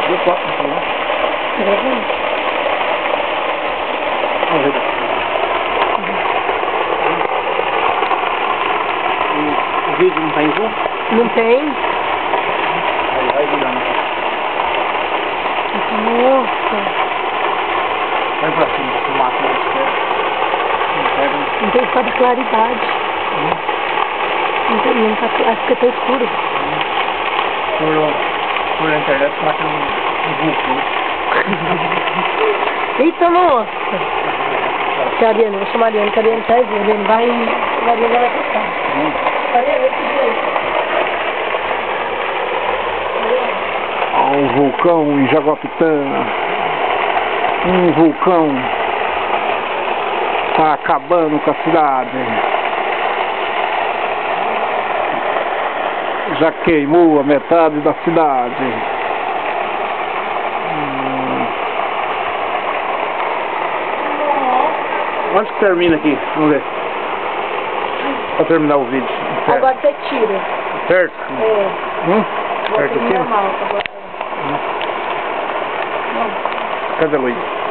Deu 4 aqui, né? Tá gravando? Vamos ver daqui. O vídeo não tá em zoom? Não tem? Aí vai virando. Nossa. Vai pra cima, o máximo de perto. Não pega, né? Não tem só de claridade. Não tem, não tá, acho que tá escuro. Por internet, marca um vulcão. Eita, moça. Que a Ariane, vou chamar a Ariane, que a Ariane tá aí. A Ariane vai e a Ariane vai passar. Ariane, Um vulcão em Jaguapitã. Um vulcão está acabando com a cidade. Já queimou a metade da cidade. Onde que termina aqui? Vamos ver. Pra terminar o vídeo. agora você tira. Certo? É. Certo aqui? Normal, agora. Cadê a Luísa?